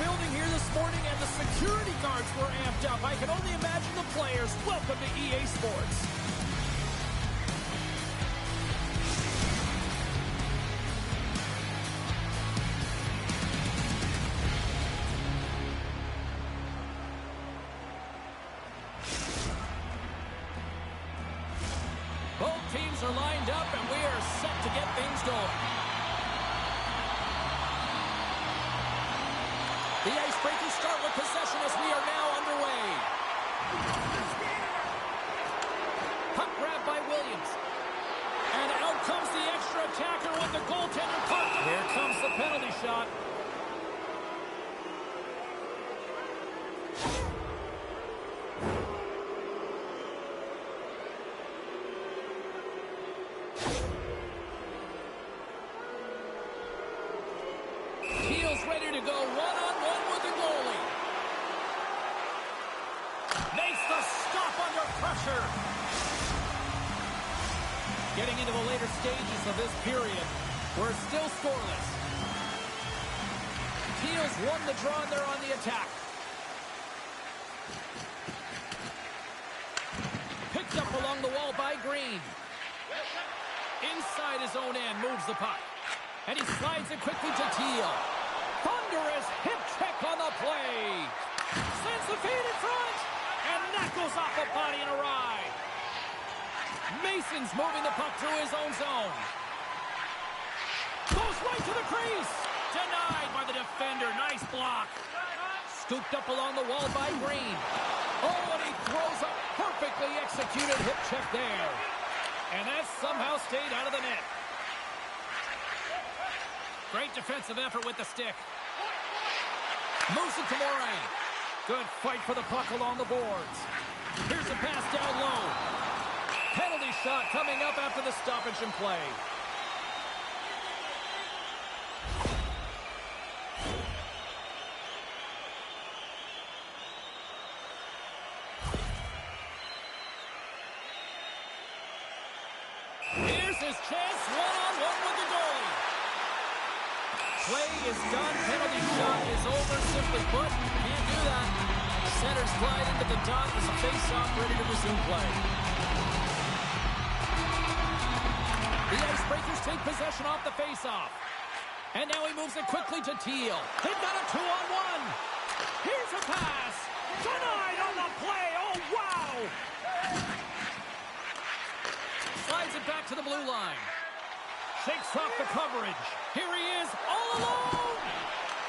building here this morning, and the security guards were amped up. I can only imagine the players. Welcome to EA Sports. Both teams are lined up, and we are set to get things going. The Icebreakers start with possession as we are now underway. Puck grabbed by Williams. And out comes the extra attacker with the goaltender puck. Here comes the penalty shot. Keel's ready to go one-on-one with the goalie. Makes the stop under pressure. Getting into the later stages of this period, we're still scoreless. Keel's won the draw and they're on the attack. Picked up along the wall by Green. Inside his own end, moves the puck. And he slides it quickly to Teal. Thunderous hip check on the play. Sends the feed in front. And that goes off the body and a ride. Mason's moving the puck through his own zone. Goes right to the crease. Denied by the defender. Nice block. Scooped up along the wall by Green. Oh, and he throws a perfectly executed hip check there. And that somehow stayed out of the net. Great defensive effort with the stick. Moves it to Moray. Good fight for the puck along the boards. Here's a pass down low. Penalty shot coming up after the stoppage in play. Here's his chance, one-on-one with the goalie. Play is done. Penalty shot is over. Simply put, can't do that. Centers glide into the dot as a face-off ready to resume play. The Icebreakers take possession off the face-off. And now he moves it quickly to Teal. They've got a 2-on-1. Here's a pass. Denied on the play. Oh, wow. Slides it back to the blue line. Shakes off the coverage. Here he is, all alone.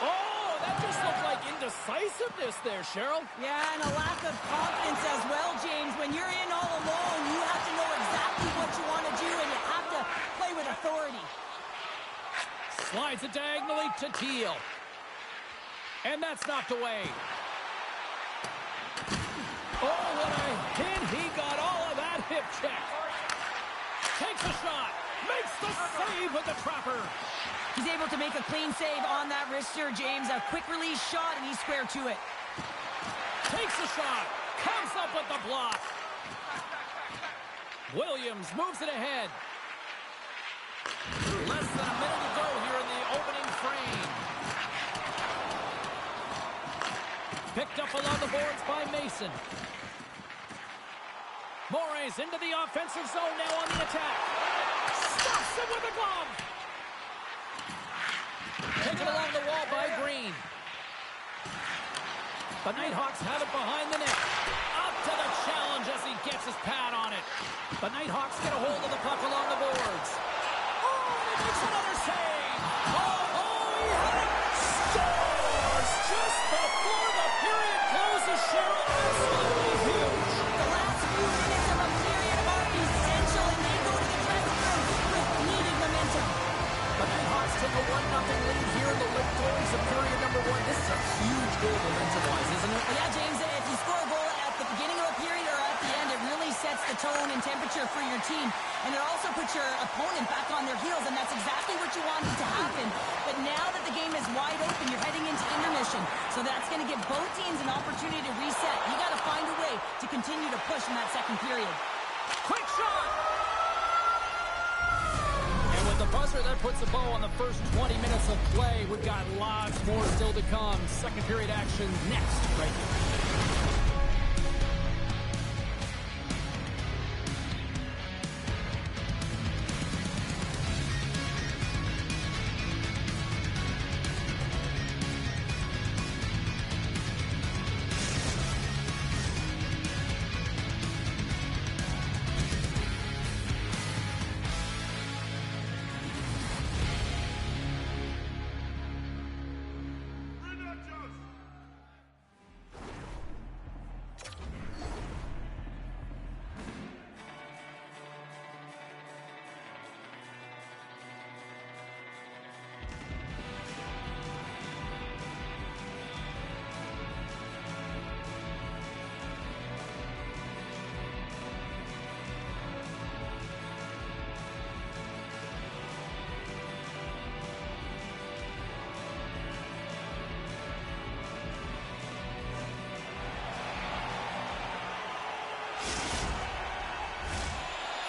Oh, that just looked like indecisiveness there, Cheryl. Yeah, and a lack of confidence as well, James. When you're in all alone, you have to know exactly what you want to do, and you have to play with authority. Slides it diagonally to Teal. And that's knocked away. Oh, what a hit. He got all of that hip check. Takes a shot. Makes the save with the trapper. He's able to make a clean save on that wrister, James. A quick release shot, and he's square to it. Takes a shot. Comes up with the block. Williams moves it ahead. Less than a minute to go here in the opening frame. Picked up along the boards by Mason. Morey's into the offensive zone now on the attack. Stops him with a glove. Taken along the wall by Green. The Nighthawks have it behind the net. Up to the challenge as he gets his pad on it. The Nighthawks get a hold of the puck along the boards. Oh, and he makes another save. Oh, he hit it. Scores just before the period closes, Cheryl. Absolutely huge. The last few minutes of a period are essential, and they go to the dressing room with needed momentum. The Nighthawks take a 1-0 lead here in the late goings of period number 1. This is a huge goal momentum-wise, isn't it? Yeah, James, if you score a goal at the beginning of a period or at the end, it really sets the tone and temperature for your team. And it also puts your opponent back on their heels, and that's exactly what you wanted to happen. But now that the game is wide open, you're heading into intermission. So that's going to give both teams an opportunity to reset. You got to find a way to continue to push in that second period. Quick shot! And with the buzzer Sir, that puts a bow on the first 20 minutes of play. We've got lots more still to come. Second period action next, right here.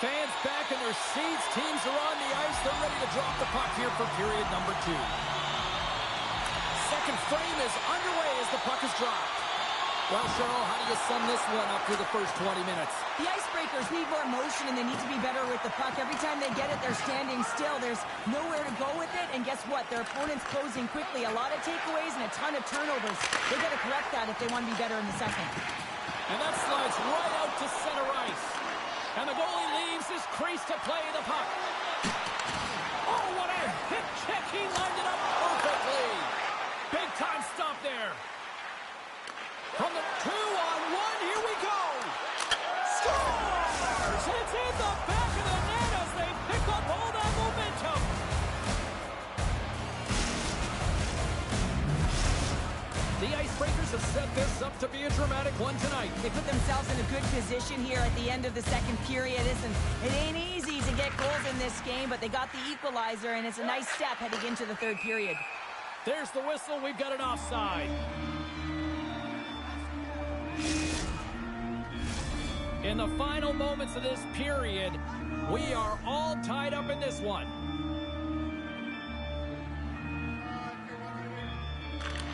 Fans back in their seats. Teams are on the ice. They're ready to drop the puck here for period number 2. Second frame is underway as the puck is dropped. Well, Cheryl, how do you sum this one up through the first 20 minutes? The Icebreakers need more motion, and they need to be better with the puck. Every time they get it, they're standing still. There's nowhere to go with it, and guess what? Their opponent's closing quickly. A lot of takeaways and a ton of turnovers. They got to correct that if they want to be better in the second. And that slides right out to center ice. And the goalie leaves his crease to play the puck. Oh, what a hip check. He lined it up perfectly. Big time stop there. From the 2-on-1, here we go. Scores! It's in the back of the net as they pick up all that momentum. The Icebreakers have set this up to be a dramatic one tonight. They put themselves in a good position here at the end of the second period. Listen, it ain't easy to get goals in this game, but they got the equalizer, and it's a nice step heading into the third period. There's the whistle. We've got an offside. In the final moments of this period, we are all tied up in this one.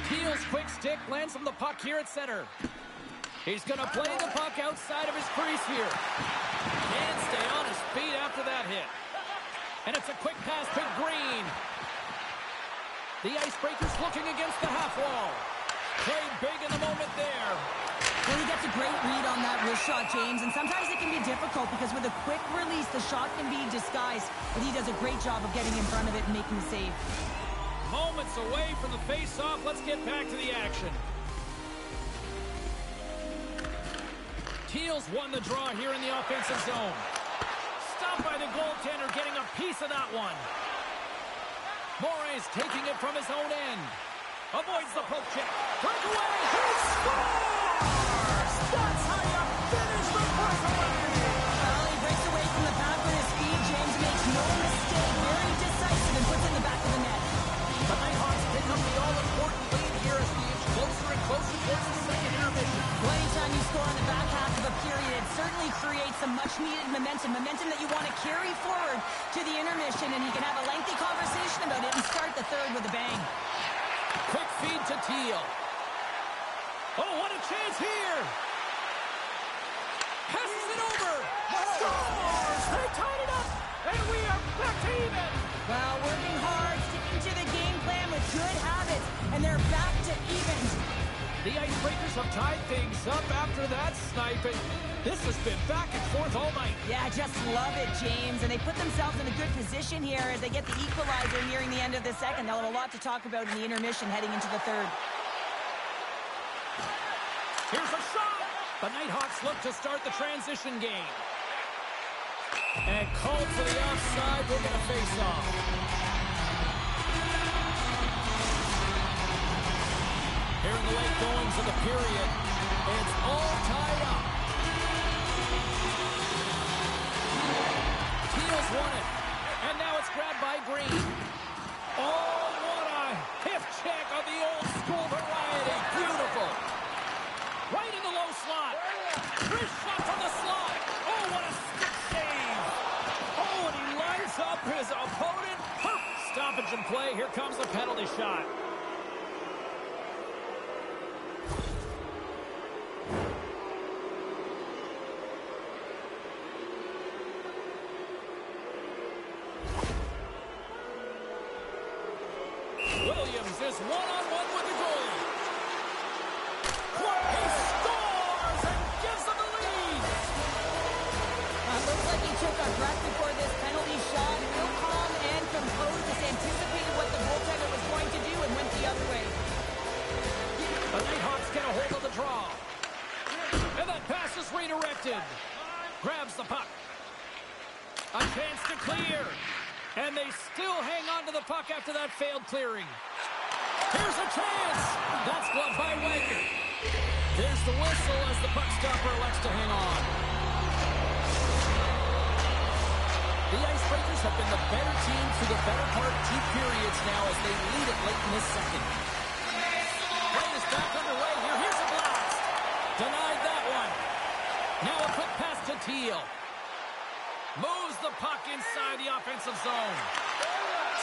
Teal's quick stick lands from the puck here at center. He's going to play the puck outside of his crease here. Can't stay on his feet after that hit. And it's a quick pass to Green. The Icebreakers looking against the half wall. Played big in the moment there. Well, he gets a great read on that wrist shot, James, and sometimes it can be difficult because with a quick release, the shot can be disguised, but he does a great job of getting in front of it and making the save. Moments away from the face-off. Let's get back to the action. Teal's won the draw here in the offensive zone. Stopped by the goaltender, getting a piece of that one. Morey's taking it from his own end. Avoids the poke check. Breakaway. He scores! That's how you finish the breakaway. Well, he breaks away from the pack with his speed. James makes no mistake. Very decisive and puts it in the back of the net. The Nighthawks pick up the all-important lead here as we inch closer and closer towards the second intermission. Well, anytime you score on the back half of a period, it certainly creates some much-needed momentum. Momentum that you want to carry forward to the intermission, and you can have a lengthy conversation about it and start the third with a bang. Quick feed to Teal. Oh, what a chance here! Passes it over! Scores! They tied it up! And we are back to even! Well, working hard, sticking to the game plan with good habits, and they're back to even. The Icebreakers have tied things up after that sniping. This has been back and forth all night. Yeah, I just love it, James. And they put themselves in a good position here as they get the equalizer nearing the end of the second. They'll have a lot to talk about in the intermission heading into the third. Here's a shot. The Nighthawks look to start the transition game. And called for the offside. We're going to face off. Here in the late goings of the period, it's all tied up. Teal's won it. And now it's grabbed by Green. Oh, what a hip check of the old school variety. Beautiful. Right in the low slot. Wrist shot from the slot. Oh, what a stick save. Oh, and he lines up his opponent stoppage in play. Here comes the penalty shot. Williams is one-on-one with the goalie. He scores and gives them the lead. Looks like he took a breath before this penalty shot. Real calm and composed, just anticipated what the goaltender was going to do and went the other way. The Nighthawks get a hold of the draw. And that pass is redirected. Grabs the puck. A chance to clear. And they still hang on to the puck after that failed clearing. Here's a chance. That's gloved by Wagner. There's the whistle as the puck stopper elects to hang on. The Icebreakers have been the better team through the better part of 2 periods now as they lead it late in this second. Play is back underway here. Here's a blast. Denied that one. Now a quick pass to Teal. Moves the puck inside the offensive zone.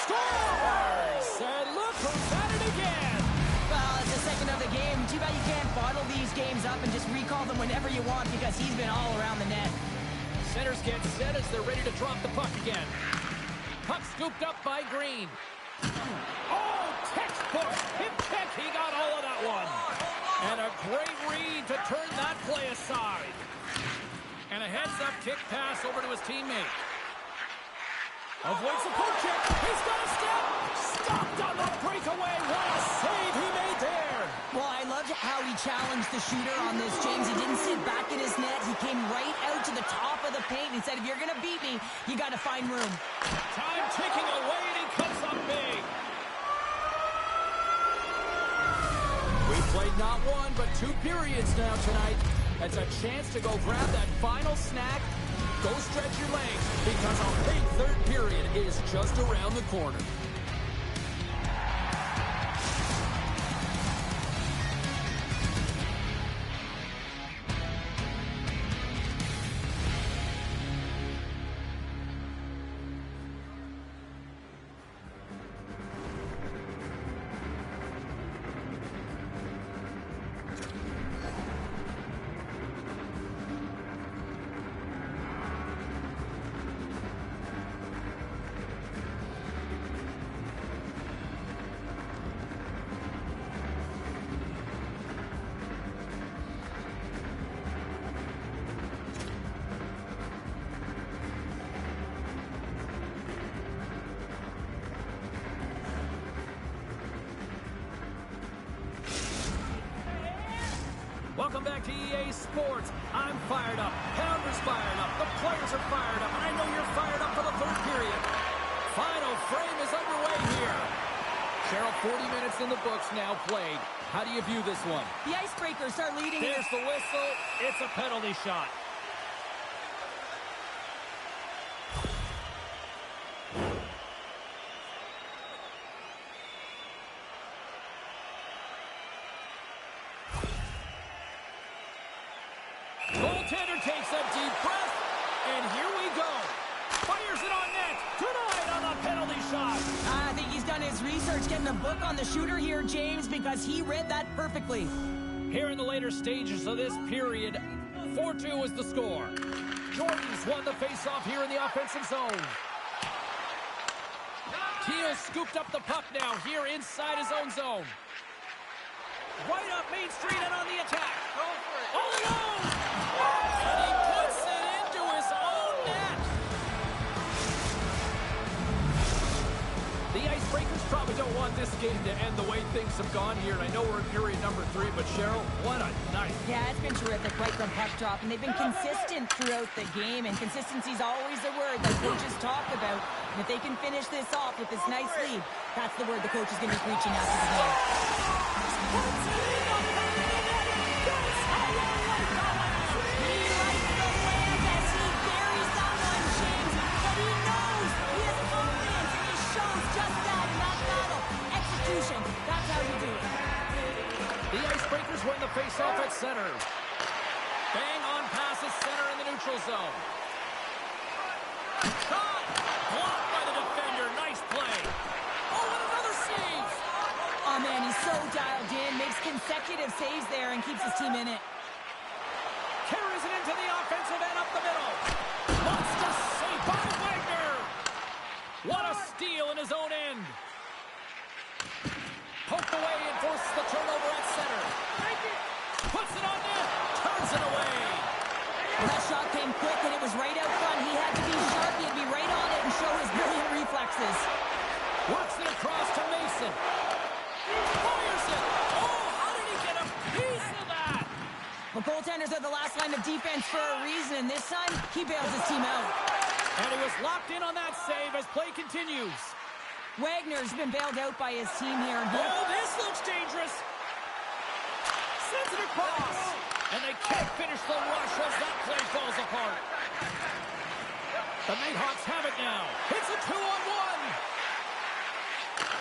Scores! And look who's at it again. Well, it's the second of the game. Too bad you can't bottle these games up and just recall them whenever you want because he's been all around the net. Centers get set as they're ready to drop the puck again. Puck scooped up by Green. Oh, textbook hip check. He got all of that one. And a great read to turn that play aside. And a heads-up kick pass over to his teammate. Avoids the poke check. He's got a step. Stopped on the breakaway. What a save he made there. Well, I loved how he challenged the shooter on this, James. He didn't sit back in his net. He came right out to the top of the paint and said, if you're going to beat me, you got to find room. Time ticking away, and he comes up big. We've played not one, but 2 periods now tonight. That's a chance to go grab that final snack. Go stretch your legs because a big third period is just around the corner. Welcome back to EA Sports. I'm fired up. Pounder's fired up. The players are fired up. And I know you're fired up for the third period. Final frame is underway here. Cheryl, 40 minutes in the books now played. How do you view this one? The Icebreakers are leading. There's the whistle. It's a penalty shot. Goaltender takes a deep breath, and here we go. Fires it on net. Tonight on the penalty shot. I think he's done his research getting a book on the shooter here, James, because he read that perfectly. Here in the later stages of this period, 4-2 is the score. Jordan's won the faceoff here in the offensive zone. Teal scooped up the puck now here inside his own zone. Right up Main Street and on the attack. Go for it. All alone. And he puts it into his own net. The Icebreakers probably don't want this game to end the way things have gone here. And I know we're in period number 3, but Cheryl, what a night. Yeah, it's been terrific right from puck drop. And they've been consistent throughout the game. And consistency is always a word that coaches talk about. And if they can finish this off with this nice lead, that's the word the coach is going to be preaching after the game. That's how you do it. The Icebreakers win the face-off at center. Bang on passes center in the neutral zone. Shot! Blocked by the defender. Nice play. so dialed in, makes consecutive saves there, and keeps his team in it. Carries it into the offensive end up the middle. Monster save by Wagner. What a steal in his own end. Poked away and forces the turnover at center. Puts it on net. Turns it away. Well, that shot came quick, and it was right out front. He had to be sharp. He had to be right on it and show his brilliant reflexes. Works it across to Mason. Fires it. Oh, how did he get a piece of that? Well, goaltenders are the last line of defense for a reason. This time, he bails his team out. And he was locked in on that save as play continues. Wagner's been bailed out by his team here. Oh, this looks dangerous. Sends it across. And they can't finish the rush as that play falls apart. The Nighthawks have it now. It's a 2-on-1.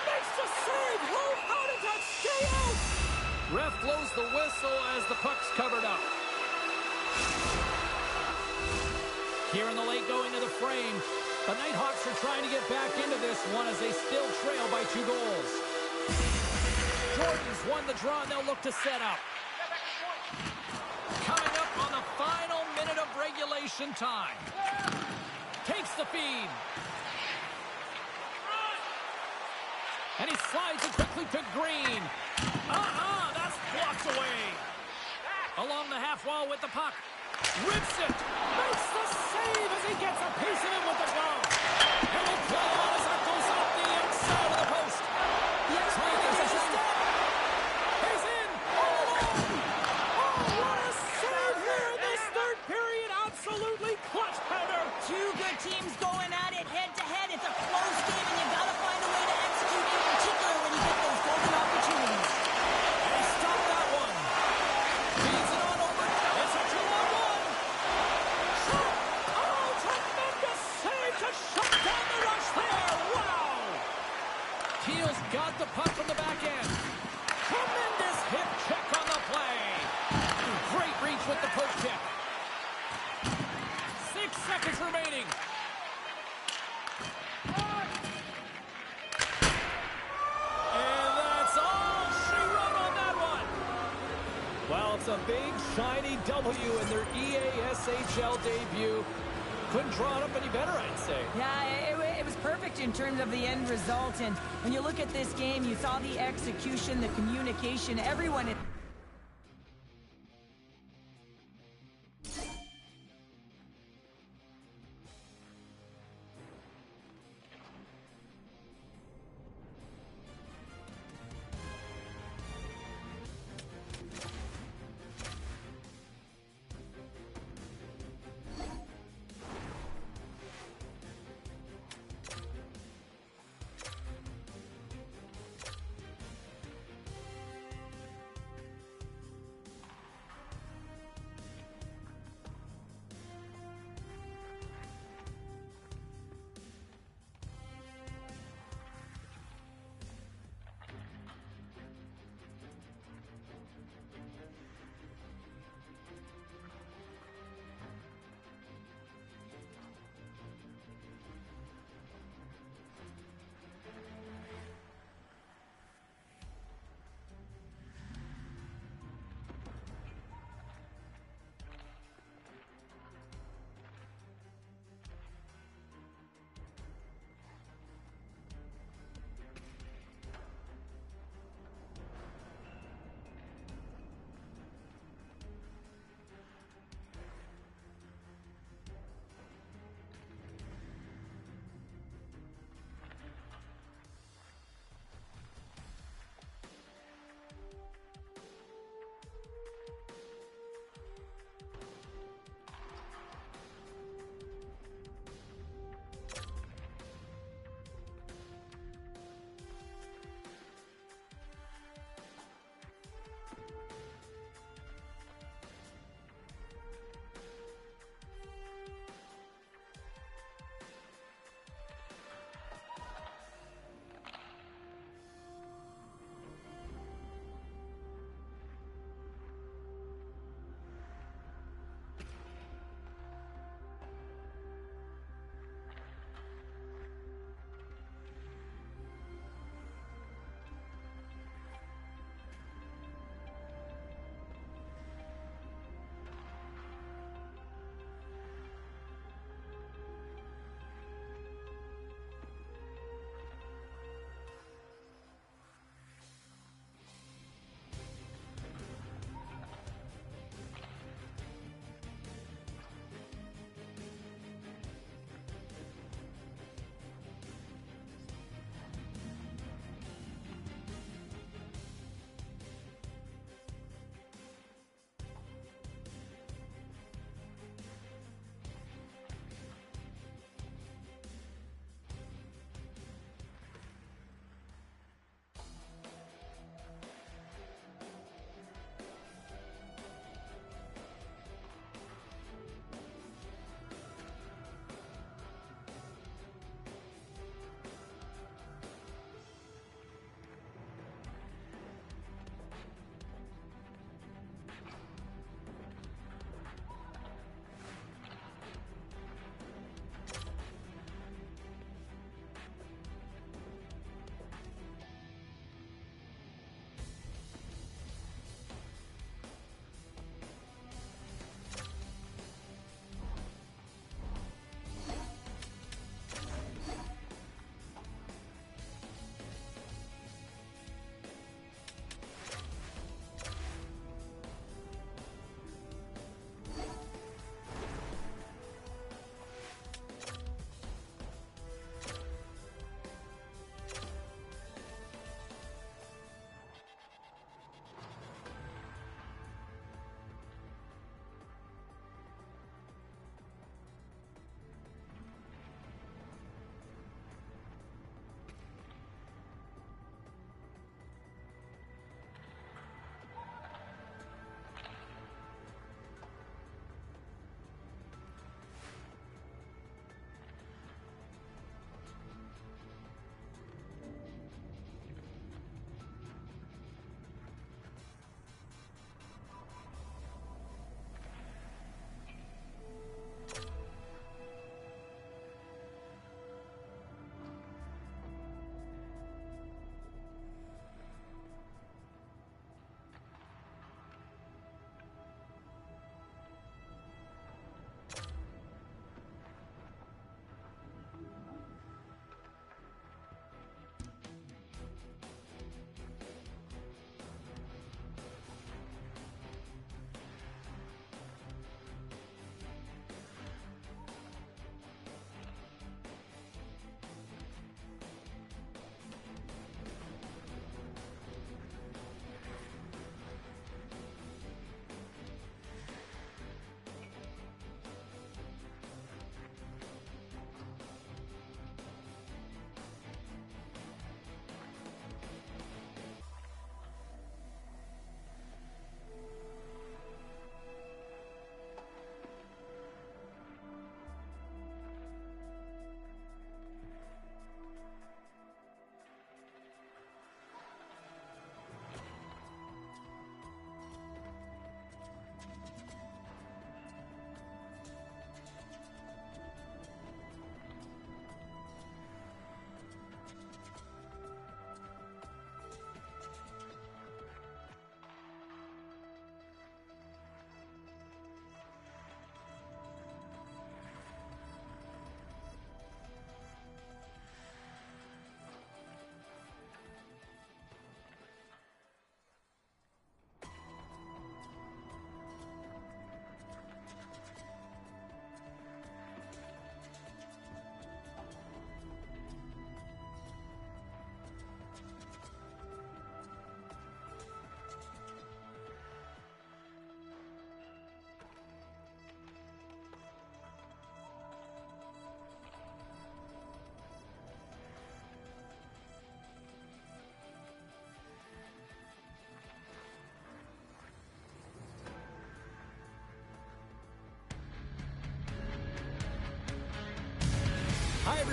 Makes the save. Oh, how did that stay out? Ref blows the whistle as the puck's covered up. Here in the late going to the frame, the Nighthawks are trying to get back into this one as they still trail by 2 goals. Jordan's won the draw and they'll look to set up. Coming up on the final minute of regulation time. Takes the feed. And he slides it quickly to Green. That's blocked away. Along the half wall with the puck. Rips it. Makes the save as he gets a piece of it with the glove. And will play on as that goes off the outside of the post. Yes, There's a step. He's in. All alone. Oh, what a save here in this third period. Absolutely clutch powder. 2 good teams going at it head-to-head. It's a close game, and you got to find a way to execute, in particular when you get those golden opportunities. And he stopped that one. Feeds it on over. It's a 2-on-1. Shot. Oh, tremendous save to shut down the rush there. Wow. Teal's got the puck from the back end. Tremendous hip check on the play. Great reach with the poke check. 6 seconds remaining. And that's all she wrote on that one. Well, it's a big, shiny W in their EASHL debut. Couldn't draw it up any better, I'd say. Yeah, it was perfect in terms of the end result. And when you look at this game, you saw the execution, the communication, everyone...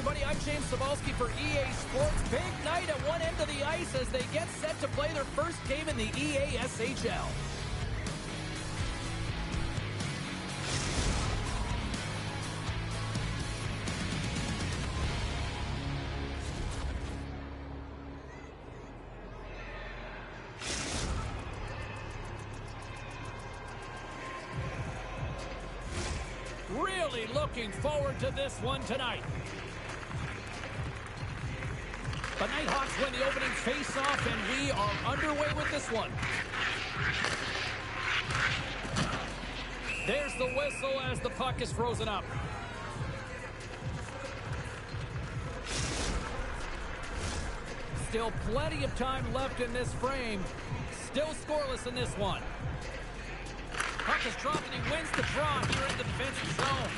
everybody. I'm James Cebulski for EA Sports. Big night at one end of the ice as they get set to play their first game in the EA SHL. Really looking forward to this one tonight. The Nighthawks win the opening face-off, and we are underway with this one. There's the whistle as the puck is frozen up. Still plenty of time left in this frame. Still scoreless in this one. Puck is dropped and he wins the draw here in the defensive zone.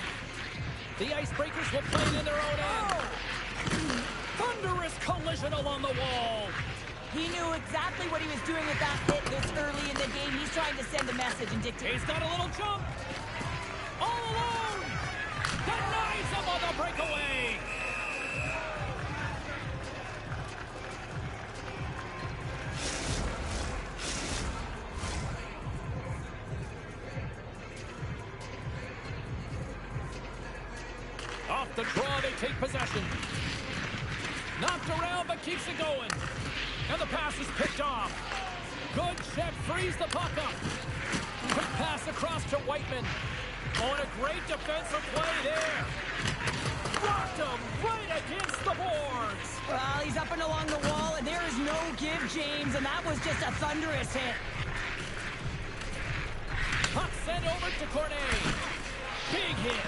The Icebreakers will play it in their own end. Thunderous collision along the wall. He knew exactly what he was doing with that hit this early in the game. He's trying to send a message and dictate. He's got a little jump. All alone. Denies him on the breakaway. Off the draw, they take possession. Knocked around, but keeps it going. And the pass is picked off. Good check, frees the puck up. Quick pass across to Whiteman. Oh, and a great defensive play there. Rocked him right against the boards. Well, he's up and along the wall, and there is no give, James, and that was just a thunderous hit. Puck sent over to Cornet. Big hit.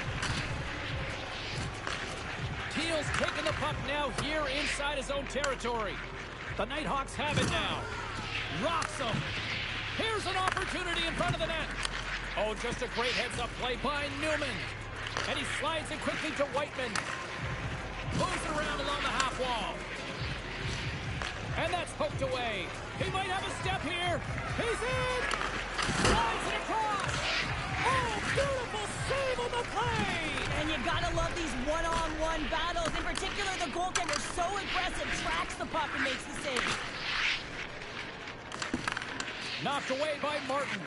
Teal's taking the puck now here inside his own territory. The Nighthawks have it now. Rocks him. Here's an opportunity in front of the net. Oh, just a great heads-up play by Newman. And he slides it quickly to Whiteman. Moves it around along the half wall. And that's poked away. He might have a step here. He's in. Slides it across. Oh, beautiful save on the play. And you gotta love these one-on-one battles. In particular, the goaltender, so aggressive, tracks the puck and makes the save. Knocked away by Martin.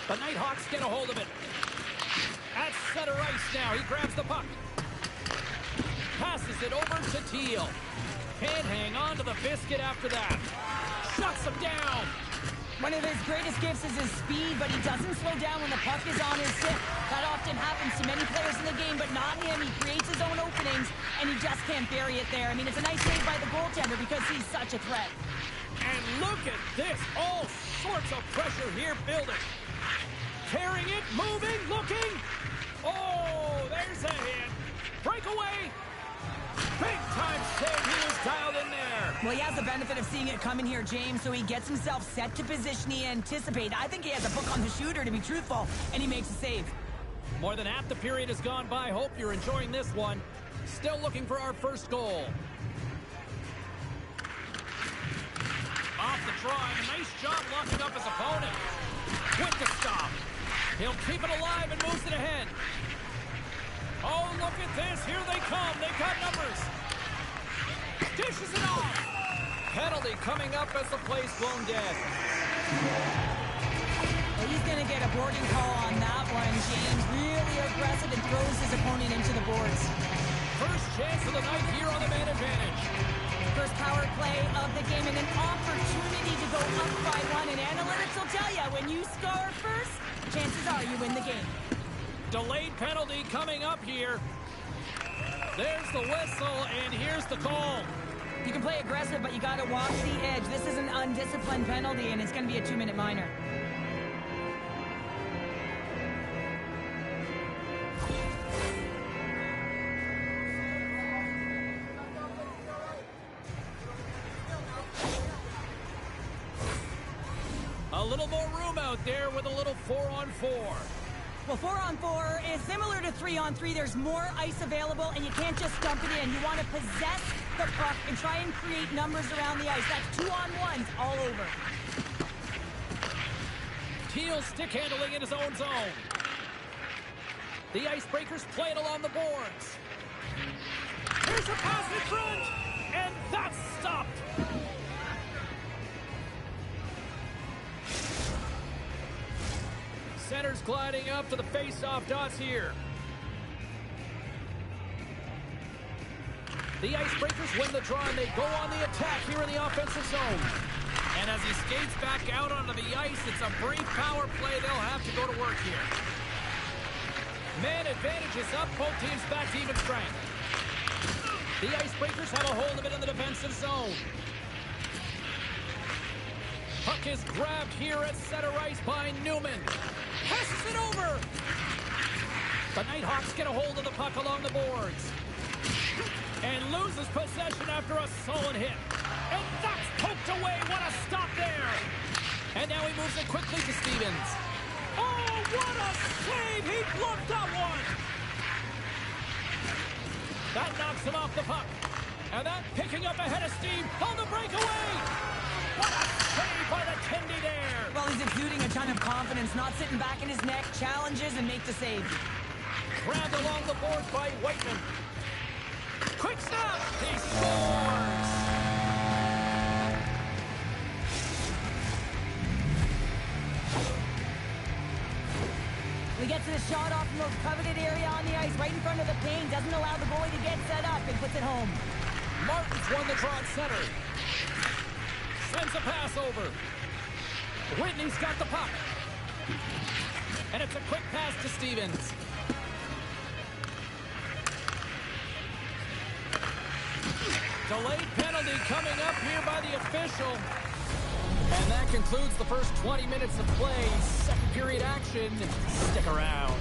The Nighthawks get a hold of it. At center ice now, he grabs the puck. Passes it over to Teal. Can't hang on to the biscuit after that. Shuts him down. One of his greatest gifts is his speed, but he doesn't slow down when the puck is on his stick. That often happens to many players in the game, but not him. He creates his own openings, and he just can't bury it there. I mean, it's a nice save by the goaltender because he's such a threat. And look at this. All sorts of pressure here building. Carrying it, moving, looking. Oh, there's a hit. Breakaway. Big time save. He was dialed in there. Well, he has the benefit of seeing it coming here, James, so he gets himself set to position he anticipates. I think he has a book on the shooter, to be truthful, and he makes a save. More than half the period has gone by. Hope you're enjoying this one. Still looking for our first goal. Off the draw, and a nice job locking up his opponent. With the stop. He'll keep it alive and moves it ahead. Oh, look at this. Here they come. They've got numbers. Dishes it off. Penalty coming up as the play's blown dead. Well, he's going to get a boarding call on that one, James. Really aggressive and throws his opponent into the boards. First chance of the night here on the man advantage. First power play of the game and an opportunity to go up by one. And analytics will tell you, when you score first, chances are you win the game. Delayed penalty coming up here. There's the whistle, and here's the call. You can play aggressive, but you got to walk the edge. This is an undisciplined penalty, and it's going to be a 2-minute minor. A little more room out there with a little 4-on-4. Well, 4-on-4 is similar to 3-on-3. There's more ice available, and you can't just dump it in. You want to possess the puck and try and create numbers around the ice. That's 2-on-1s all over. Teal stick handling in his own zone. The Icebreakers play it along the boards. Here's a pass in front, and that's stopped. Center's gliding up to the face-off dots here. The Icebreakers win the draw, and they go on the attack here in the offensive zone. And as he skates back out onto the ice, it's a brief power play. They'll have to go to work here. Man advantage is up. Both teams back to even strength. The Icebreakers have a hold of it in the defensive zone. Puck is grabbed here at center ice by Newman. Passes it over. The Nighthawks get a hold of the puck along the boards. And loses possession after a solid hit. And that's poked away. What a stop there. And now he moves it quickly to Stevens. Oh, what a save. He blocked that one. That knocks him off the puck. And that picking up ahead of steam on the breakaway. What a save by the Tendy there. Well, he's exuding a ton of confidence, not sitting back in his neck, challenges and makes the save. Grabbed along the boards by Whiteman. Quick snap! He scores! We get to the shot off the most coveted area on the ice, right in front of the paint. Doesn't allow the goalie to get set up and puts it home. Martin's won the draw at center. Sends a pass over. Whitney's got the puck. And it's a quick pass to Stevens. Delayed penalty coming up here by the official. And that concludes the first 20 minutes of play. Second period action. Stick around.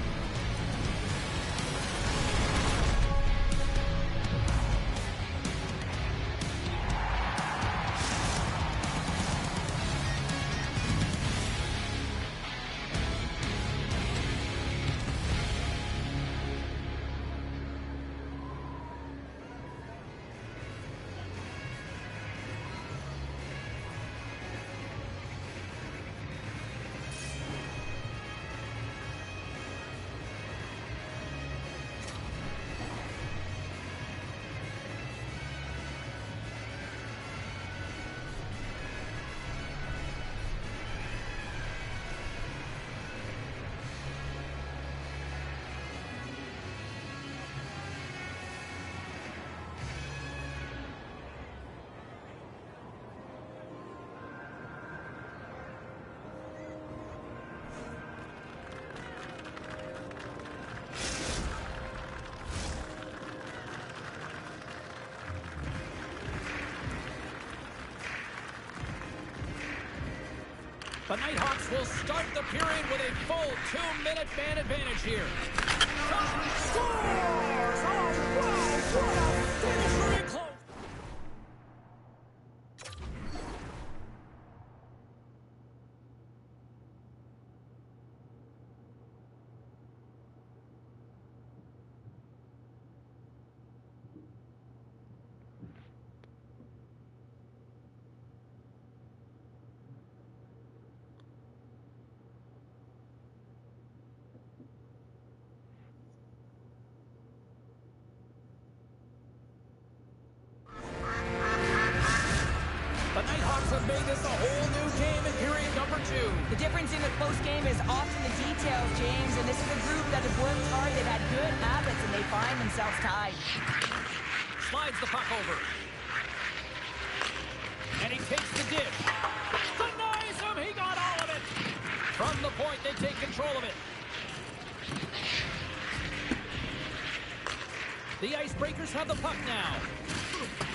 The Nighthawks will start the period with a full 2-minute man advantage here. Scores! Oh, wow! What a finish! Very close. Have made this a whole new game in period number 2. The difference in the close game is often the details, James, and this is a group that has worked hard, they've had good habits, and they find themselves tied. Slides the puck over. And he takes the dish. Denies him! He got all of it! From the point, they take control of it. The Icebreakers have the puck now.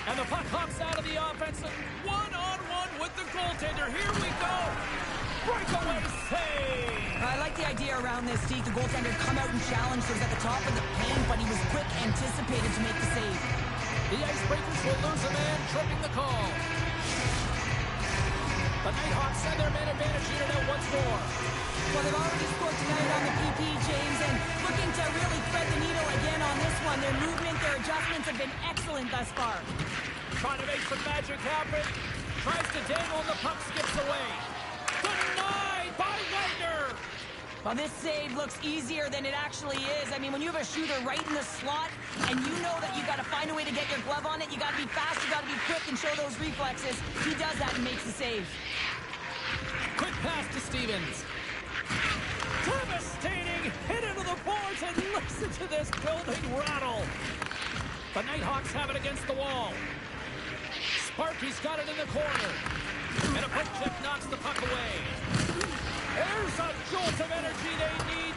And the puck hops out of the offensive. One-on-one with the goaltender. Here we go. Breakaway save. I like the idea around this, Steve. The goaltender come out and challenge. So he was at the top of the paint, but he was quick, anticipated to make the save. The Icebreakers will lose a man, tripping the call. The Nighthawks send their man advantage unit out once more. Well, they've already scored tonight on the PP, James, and looking to really thread the needle again on this one. Their movement, their adjustments have been excellent thus far. Trying to make some magic happen. Tries to dangle and the puck skips away. Denied by Wagner. Well, this save looks easier than it actually is. I mean, when you have a shooter right in the slot and you know that you got to find a way to get your glove on it, you got to be fast, you got to be quick and show those reflexes. He does that and makes the save. Quick pass to Stevens. Devastating hit into the boards, and listen to this building rattle. The Nighthawks have it against the wall. Sparky's got it in the corner. And a quick check knocks the puck away. There's a jolt of energy they need.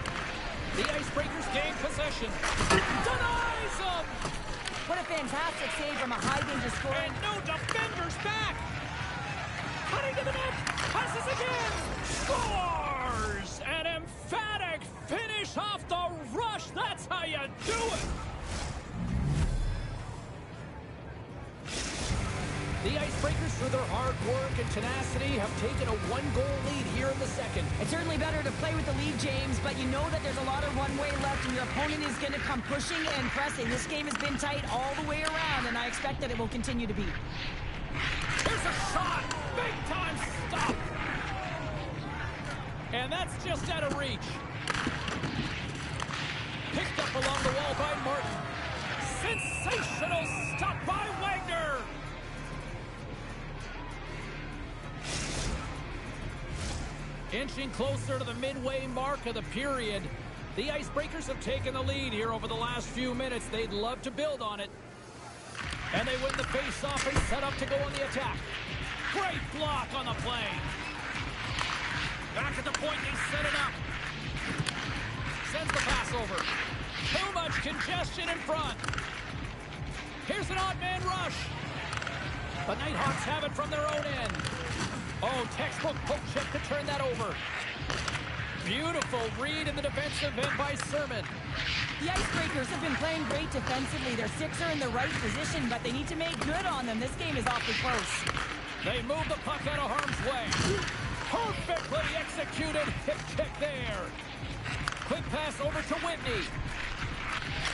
The Icebreakers gain possession. Denies them! What a fantastic save from a high danger scorer. And no defenders back. Cutting to the net. Passes again. Scores! An emphatic finish off the rush. That's how you do it. The Icebreakers, through their hard work and tenacity, have taken a one-goal lead here in the second. It's certainly better to play with the lead, James, but you know that there's a lot of runway left, and your opponent is going to come pushing and pressing. This game has been tight all the way around, and I expect that it will continue to be. Here's a shot! Big-time stop! And that's just out of reach. Picked up along the wall by Martin. Sensational stop by Wagner! Inching closer to the midway mark of the period. The Icebreakers have taken the lead here over the last few minutes. They'd love to build on it. And they win the face-off and set up to go on the attack. Great block on the play. Back at the point, they set it up. Sends the pass over. Too much congestion in front. Here's an odd man rush. The Nighthawks have it from their own end. Oh, textbook poke check to turn that over. Beautiful read in the defensive end by Sermon. The Icebreakers have been playing great defensively. Their six are in the right position, but they need to make good on them. This game is awfully close. They move the puck out of harm's way. Perfectly executed hip check there. Quick pass over to Whitney.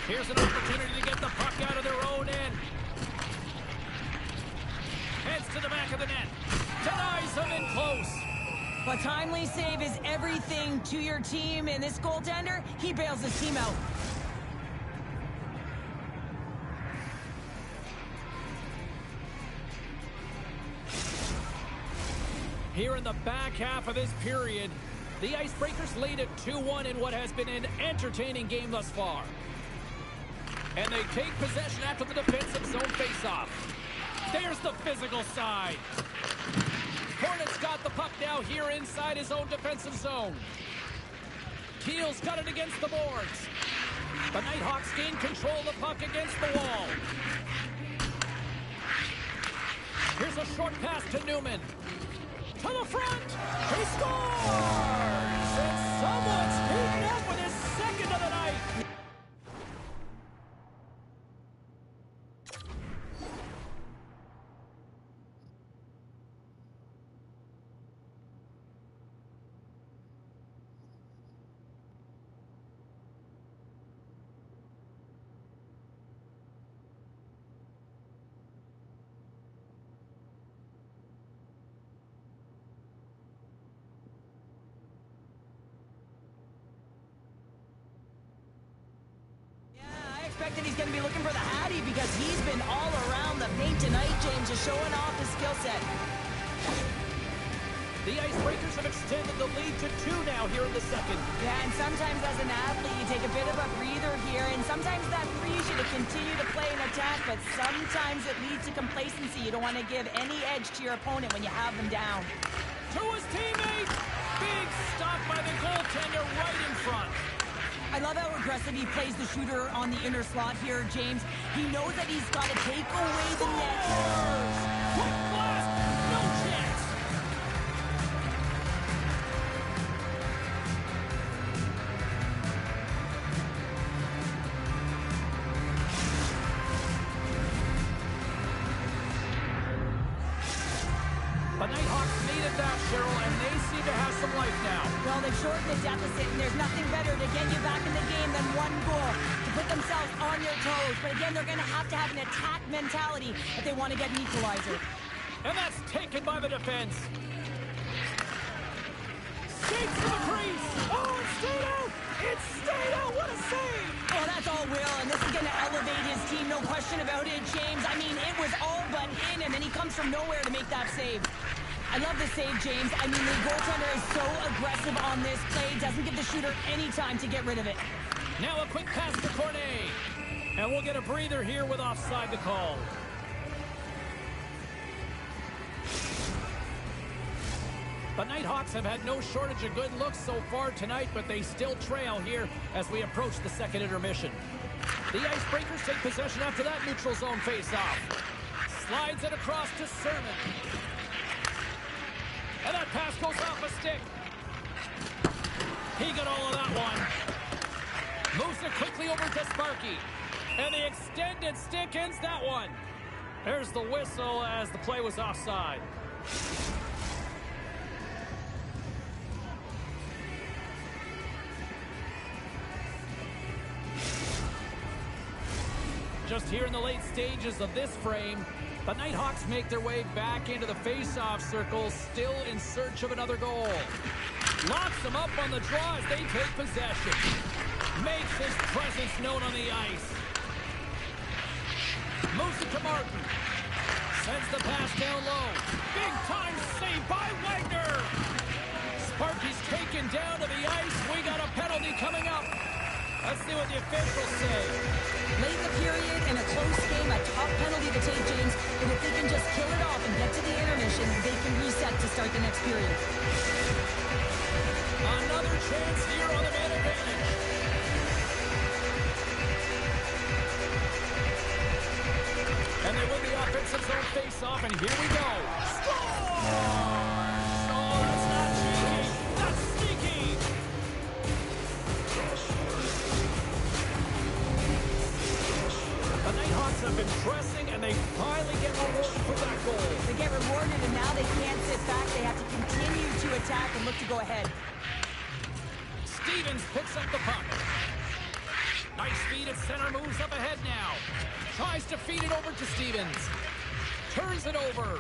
Here's an opportunity to get the puck out of their own end. Heads to the back of the net. Denies them in close. A timely save is everything to your team, and this goaltender, he bails his team out. Here in the back half of this period, the Icebreakers lead at 2-1 in what has been an entertaining game thus far. And they take possession after the defensive zone faceoff. There's the physical side. Hornets got the puck now here inside his own defensive zone. Keel's got it against the boards. The Nighthawks gain control of the puck against the wall. Here's a short pass to Newman. To the front. He scores! And someone's heating up with his second of the night. That he's going to be looking for the Hattie because he's been all around the paint tonight, James, just showing off his skill set. The Icebreakers have extended the lead to 2 now here in the second. Yeah, and sometimes as an athlete, you take a bit of a breather here, and sometimes that frees you to continue to play an attack, but sometimes it leads to complacency. You don't want to give any edge to your opponent when you have them down. To his teammate! Big stop by the goaltender right in front. I love how aggressive he plays the shooter on the inner slot here, James. He knows that he's got to take away the net. Quick blast! No chance! The Nighthawks needed that, Cheryl, and they seem to have some life now. Well, they've shortened the deficit, and there's nothing better to get you back in the game than one goal to put themselves on your toes. But again, they're going to have an attack mentality if they want to get an equalizer. And that's taken by the defense. Skates to the crease. Oh, it's question about it, James. I mean, it was all but in him, and he comes from nowhere to make that save. I love the save, James. I mean, the goaltender is so aggressive on this play. Doesn't give the shooter any time to get rid of it. Now a quick pass to Cornet. And we'll get a breather here with offside to call. The Nighthawks have had no shortage of good looks so far tonight, but they still trail here as we approach the second intermission. The Icebreakers take possession after that neutral zone face-off. Slides it across to Sermon. And that pass goes off a stick. He got all of that one. Moves it quickly over to Sparky. And the extended stick ends that one. There's the whistle as the play was offside. Just here in the late stages of this frame, the Nighthawks make their way back into the face-off circle, still in search of another goal. Locks them up on the draw as they take possession. Makes his presence known on the ice. Moves it to Martin. Sends the pass down low. Big time save by Wagner. Sparky's taken down to the ice. We got a penalty coming up. Let's see what the officials say. Late in the period, in a close game, a tough penalty to take, James. But if they can just kill it off and get to the intermission, they can reset to start the next period. Another chance here on the man advantage. And they win the offensive zone face-off, and here we go. Score! Oh, that's not cheeky. That's sneaky. The Nighthawks have been pressing, and they finally get rewarded for that goal. They get rewarded, and now they can't sit back. They have to continue to attack and look to go ahead. Stevens picks up the puck. Nice feed at center, moves up ahead now. Tries to feed it over to Stevens. Turns it over.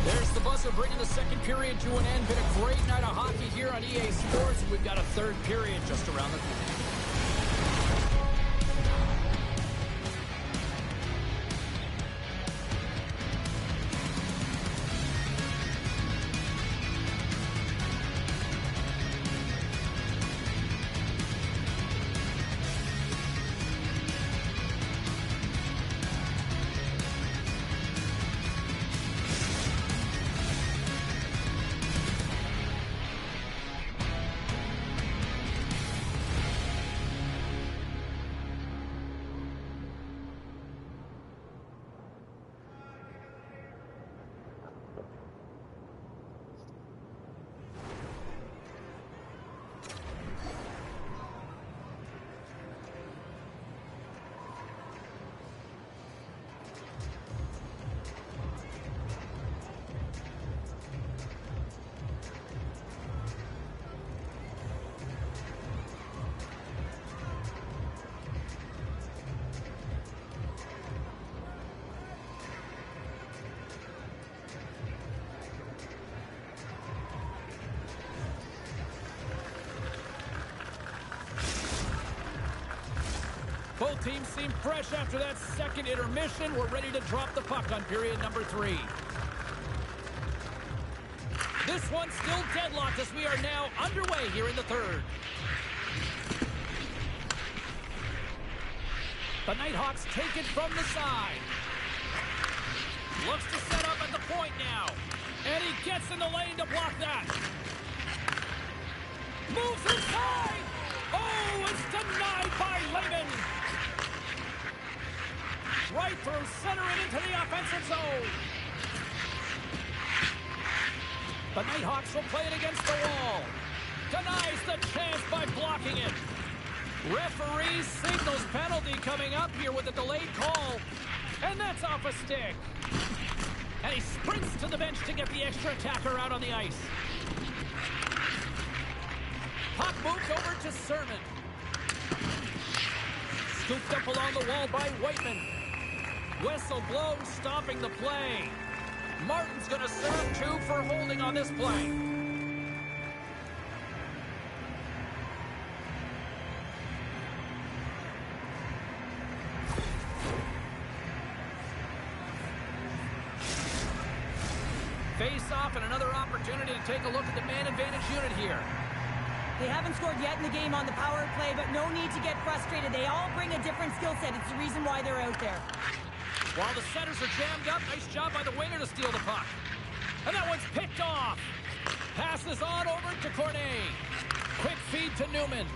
There's the buzzer bringing the second period to an end. Been a great night of hockey here on EA Sports. We've got a third period just around the corner. Both teams seem fresh after that second intermission. We're ready to drop the puck on period number 3. This one's still deadlocked as we are now underway here in the third. The Nighthawks take it from the side. Looks to set up at the point now. And he gets in the lane to block that. Moves inside. Oh, it's denied by Lehman. Right through center and into the offensive zone. The Nighthawks will play it against the wall. Denies the chance by blocking it. Referee signals penalty coming up here with a delayed call. And that's off a stick. And he sprints to the bench to get the extra attacker out on the ice. Puck moves over to Sermon. Scooped up along the wall by Whiteman. Whistle blows, stopping the play. Martin's going to serve 2 for holding on this play. Face-off and another opportunity to take a look at the man advantage unit here. They haven't scored yet in the game on the power play, but no need to get frustrated. They all bring a different skill set. It's the reason why they're out there. While the centers are jammed up, nice job by the winger to steal the puck. And that one's picked off. Passes on over to Cornet. Quick feed to Newman.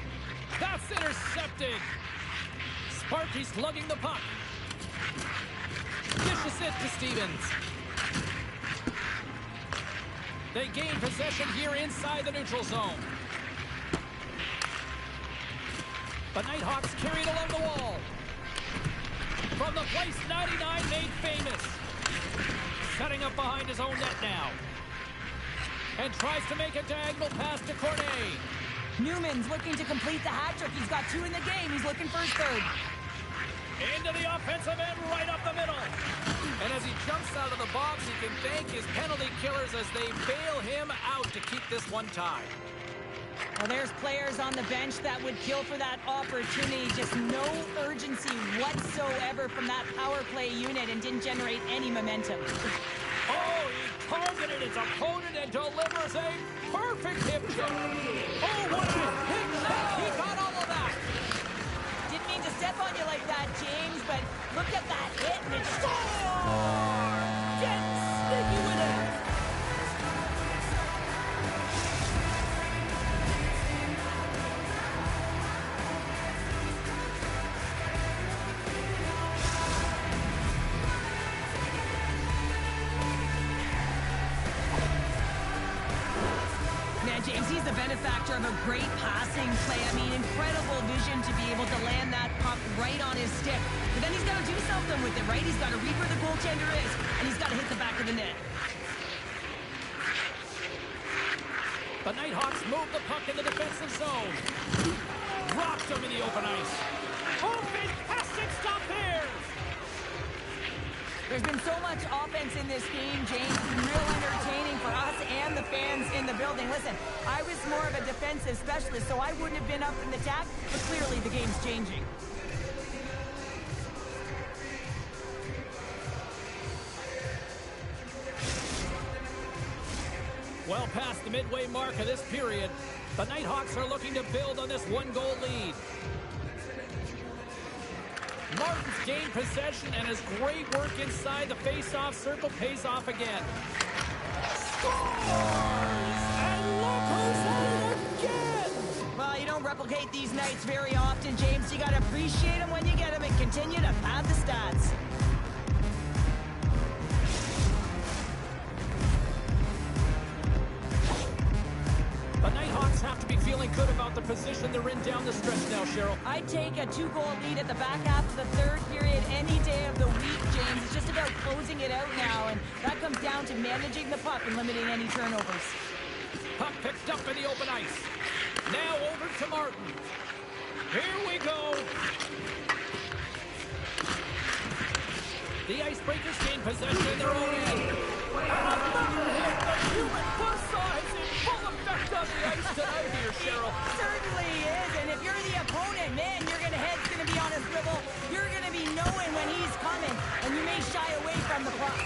That's intercepted. Sparky's lugging the puck. Dishes it to Stevens. They gain possession here inside the neutral zone. The Nighthawks carried along the wall. From the place 99 made famous. Setting up behind his own net now. And tries to make a diagonal pass to Cornet. Newman's looking to complete the hat trick. He's got 2 in the game. He's looking for his 3rd. Into the offensive end, right up the middle. And as he jumps out of the box, he can thank his penalty killers as they bail him out to keep this one tied. Well, there's players on the bench that would kill for that opportunity. Just no urgency whatsoever from that power play unit and didn't generate any momentum. Oh, he targeted his opponent and delivers a perfect hip check. Oh, what a hit check. He got all of that. Didn't mean to step on you like that, James, but look at that hit and it's... Get sneaky with it. James, he's the benefactor of a great passing play. I mean, incredible vision to be able to land that puck right on his stick. But then he's got to do something with it, right? He's got to read where the goaltender is, and he's got to hit the back of the net. The Nighthawks move the puck in the defensive zone. Rocked him in the open ice. Oh, fantastic stop there! There's been so much offense in this game, James. It's been real entertaining for us and the fans in the building. Listen, I was more of a defensive specialist, so I wouldn't have been up in the attack, but clearly the game's changing. Well past the midway mark of this period, the Nighthawks are looking to build on this 1-goal lead. Martin's gained possession, and his great work inside the face-off circle pays off again. Scores! And look who's at it again! Well, you don't replicate these nights very often, James. You got to appreciate them when you get them and continue to pad the stats. The Nighthawks have to be feeling good about the position they're in down the stretch now, Cheryl. I'd take a 2-goal lead at the back half of the 3rd period any day of the week, James. It's just about closing it out now, and that comes down to managing the puck and limiting any turnovers. Puck picked up in the open ice. Now over to Martin. Here we go. The Icebreakers gain possession in their own end. And another hit. The human buzzsaw is in full effect on the ice tonight here, Cheryl. It certainly is, and if you're the opponent, man, your head's going to be on a swivel. You're going to be knowing when he's coming, and you may shy away from the puck.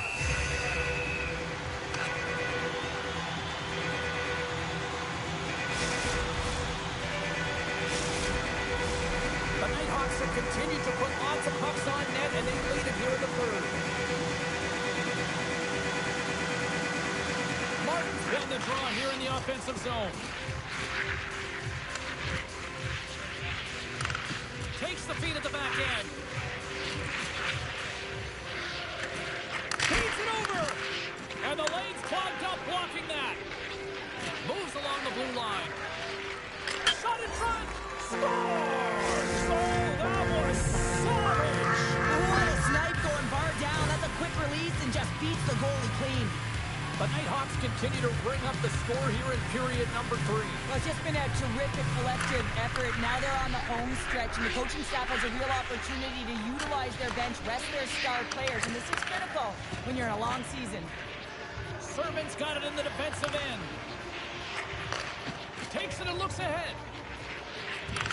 The Nighthawks have continued to put lots of pucks on net, and they lead it here in the 3rd. Martin's won the draw here in the offensive zone. Takes the feed at the back end. Feeds it over! And the lane's clogged up, blocking that. Moves along the blue line. Shot in front! Scores! Oh, that was savage! What a snipe going bar down. That's a quick release and just beats the goalie clean. The Nighthawks continue to bring up the score here in period number 3. Well, it's just been a terrific collective effort. Now they're on the home stretch, and the coaching staff has a real opportunity to utilize their bench, rest their star players, and this is critical when you're in a long season. Sermon's got it in the defensive end. Takes it and looks ahead.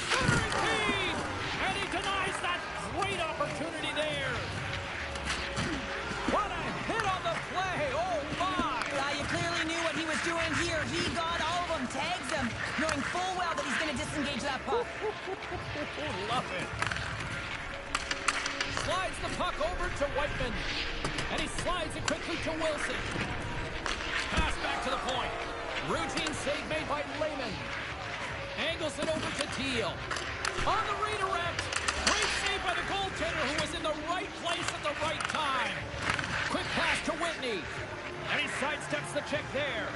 Centering feed! And he denies that great opportunity there. What a hit on the play! Oh, my! knowing full well that he's going to disengage that puck. Love it. Slides the puck over to Whiteman. And he slides it quickly to Wilson. Pass back to the point. Routine save made by Lehman. Angles it over to Teal. On the redirect. Great save by the goaltender who was in the right place at the right time. Quick pass to Whitney. And he sidesteps the check there.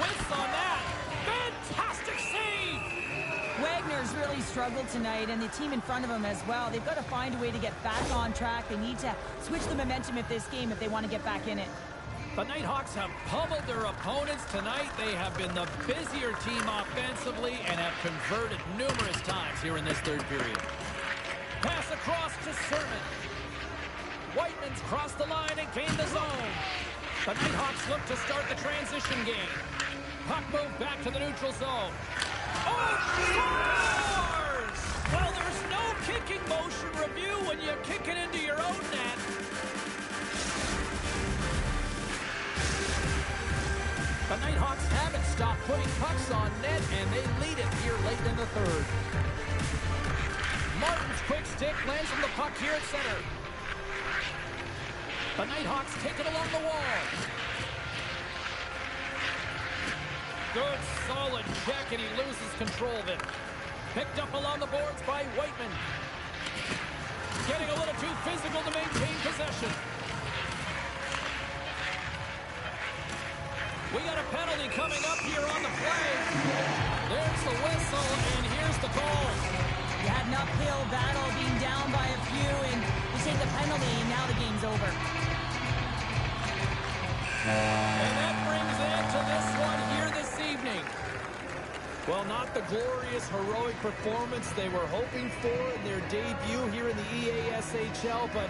Whiffs on that. Fantastic save! Wagner's really struggled tonight, and the team in front of him as well. They've got to find a way to get back on track. They need to switch the momentum of this game if they want to get back in it. The Nighthawks have pummeled their opponents tonight. They have been the busier team offensively and have converted numerous times here in this third period. Pass across to Sermon. Whiteman's crossed the line and gained the zone. The Nighthawks look to start the transition game. Puck moved back to the neutral zone. Oh, scores! Well, there's no kicking motion review when you kick it into your own net. The Nighthawks haven't stopped putting pucks on net, and they lead it here late in the third. Martin's quick stick lands on the puck here at center. The Nighthawks take it along the wall. Good, solid check, and he loses control of it. Picked up along the boards by Whiteman. Getting a little too physical to maintain possession. We got a penalty coming up here on the play. There's the whistle, and here's the call. You had an uphill battle, being down by a few, and you take the penalty, and now the game's over. And that brings an end to this one here this evening. Well, not the glorious, heroic performance they were hoping for in their debut here in the EASHL, but,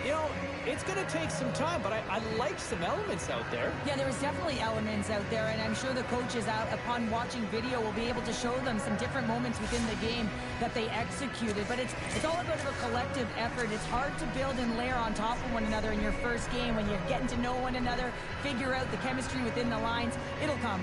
you know, it's going to take some time, but I like some elements out there. Yeah, there was definitely elements out there, and I'm sure the coaches out upon watching video will be able to show them some different moments within the game that they executed. But it's all about a collective effort. It's hard to build and layer on top of one another in your first game when you're getting to know one another, figure out the chemistry within the lines. It'll come.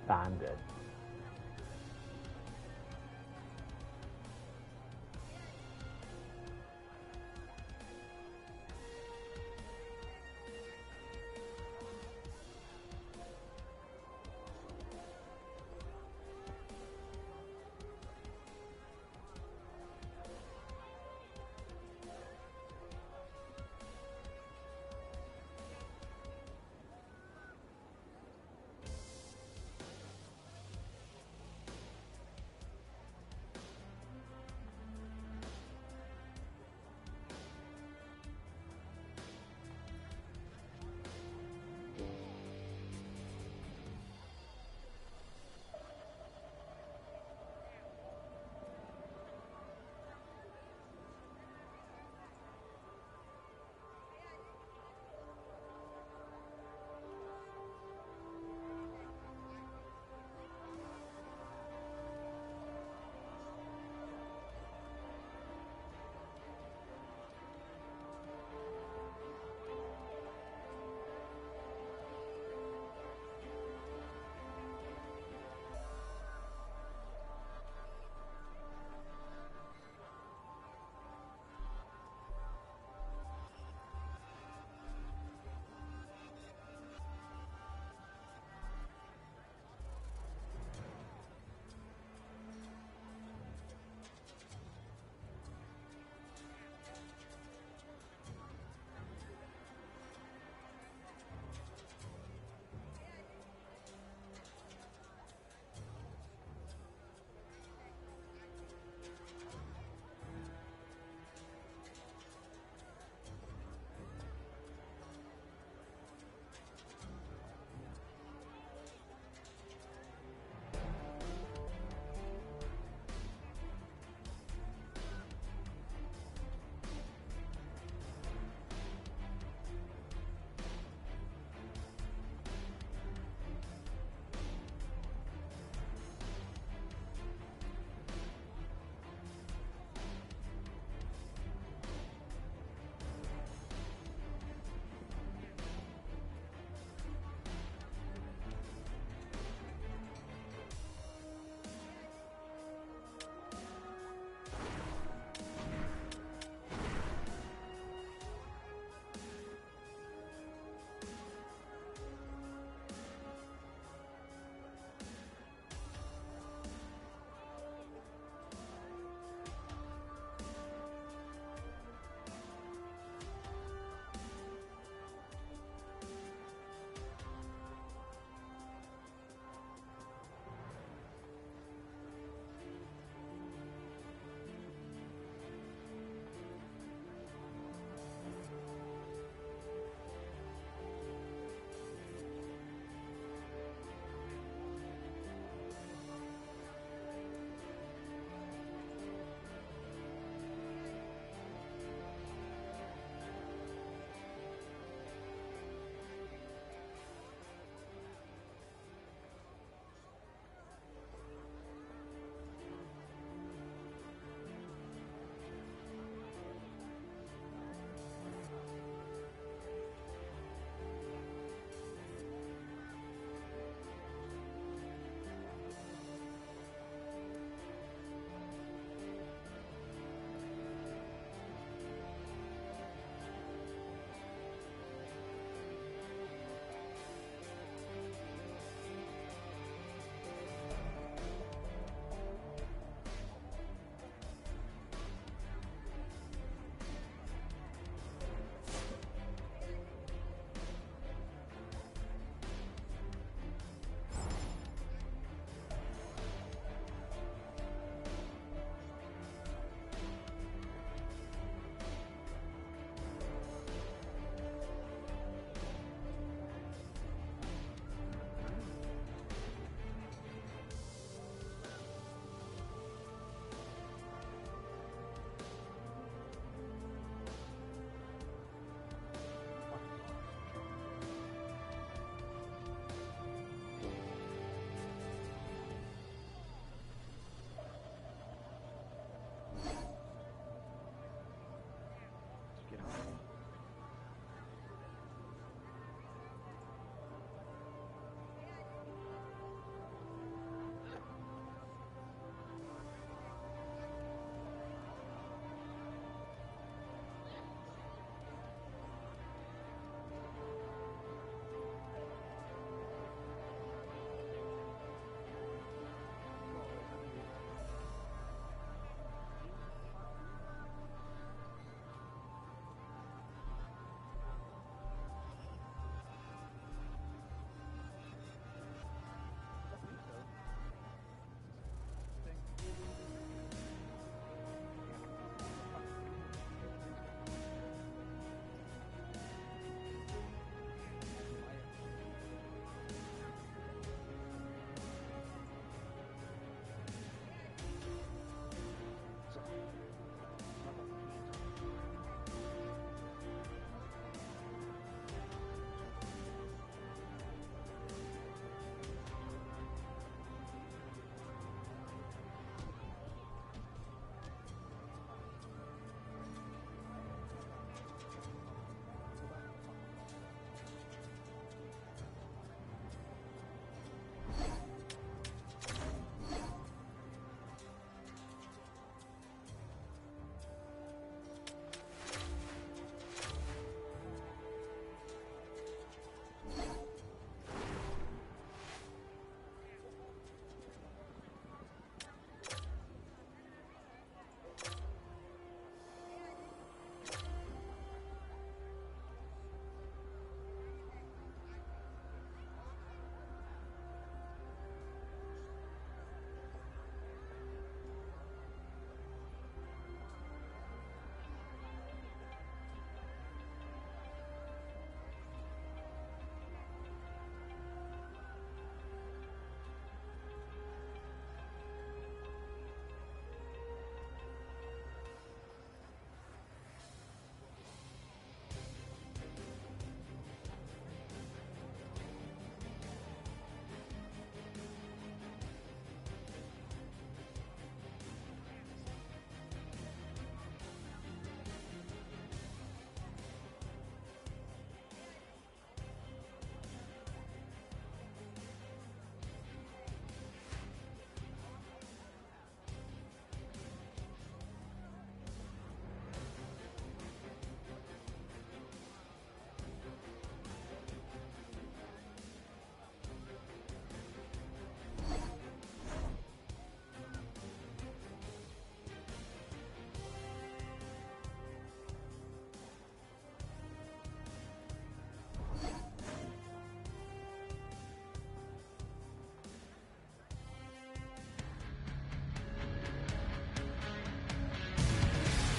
expanded.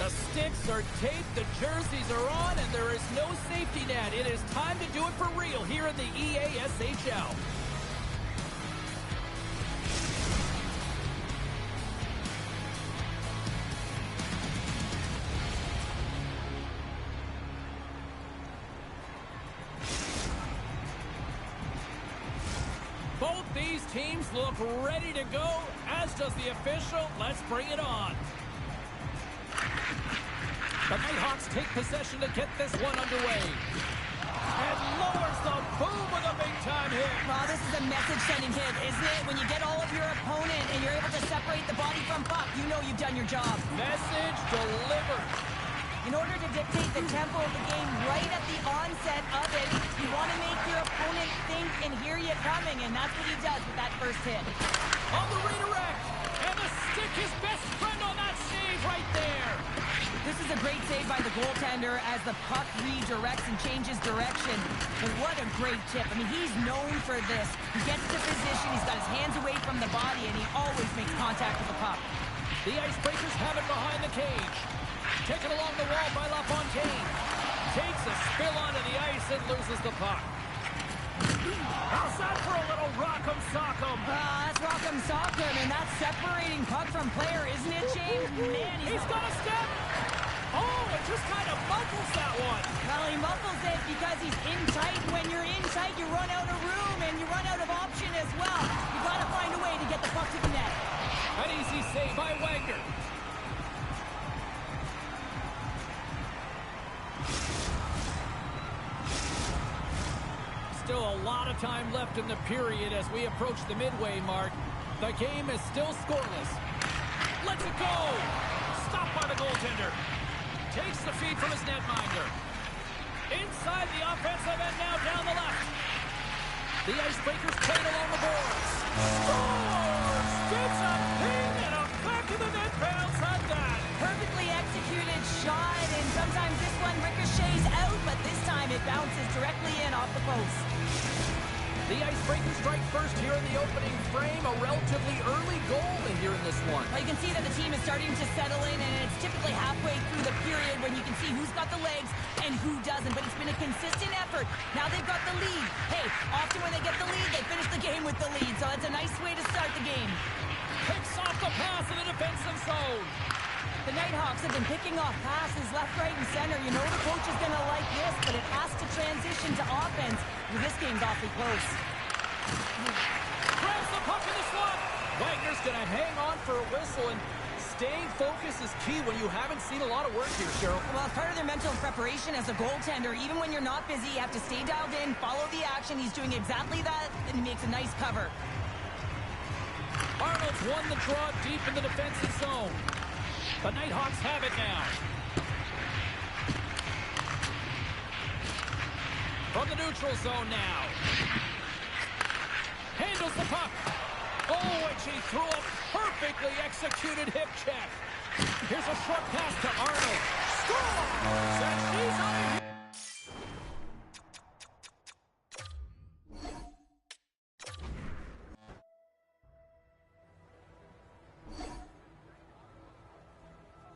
The sticks are taped, the jerseys are on, and there is no safety net. It is time to do it for real here in the EASHL. Both these teams look ready to go, as does the official. Let's bring it on. The Nighthawks take possession to get this one underway. And lowers the boom with a big-time hit. Well, this is a message-sending hit, isn't it? When you get all of your opponent and you're able to separate the body from puck, you know you've done your job. Message delivered. In order to dictate the tempo of the game right at the onset of it, you want to make your opponent think and hear you coming, and that's what he does with that first hit. On the redirect, and the stick is best friend on that save right there. This is a great save by the goaltender as the puck redirects and changes direction. But what a great tip. I mean, he's known for this. He gets to position, he's got his hands away from the body, and he always makes contact with the puck. The Icebreakers have it behind the cage. Taken along the wall by LaFontaine. Takes a spill onto the ice and loses the puck. How's that for a little rock'em sock'em? That's rock'em sock'em, and that's separating puck from player, isn't it, James? Man, he's got a step. Oh, it just kind of muffles that one. Well, he muffles it because he's in tight. When you're in tight, you run out of room, and you run out of option as well. You got to find a way to get the puck to the net. An easy save by Wagner. Still a lot of time left in the period as we approach the midway mark. The game is still scoreless. Let's it go! Stopped by the goaltender. Takes the feed from his netminder. Inside the offensive end now down the left. The Icebreakers played along the boards. Scores! Gets a ping and a back of the net bounce on that. Perfectly executed shot, and sometimes this one ricochets out, but this time it bounces directly in off the post. The Icebreakers strike first here in the opening frame. A relatively early goal here in this one. Well, you can see that the team is starting to settle in, and it's typically halfway through the period when you can see who's got the legs and who doesn't. But it's been a consistent effort. Now they've got the lead. Hey, often when they get the lead, they finish the game with the lead. So it's a nice way to start the game. Picks off the pass in the defensive zone. The Nighthawks have been picking off passes left, right, and center. You know the coach is going to like this, but it has to transition to offense. Well, this game's awfully close. Grabs the puck in the slot. Wagner's going to hang on for a whistle, and staying focused is key when you haven't seen a lot of work here, Cheryl. Well, it's part of their mental preparation as a goaltender. Even when you're not busy, you have to stay dialed in, follow the action. He's doing exactly that, and he makes a nice cover. Arnold's won the draw deep in the defensive zone. The Nighthawks have it now. From the neutral zone now. Handles the puck. Oh, and she threw a perfectly executed hip check. Here's a short pass to Arnold. Scores! And he's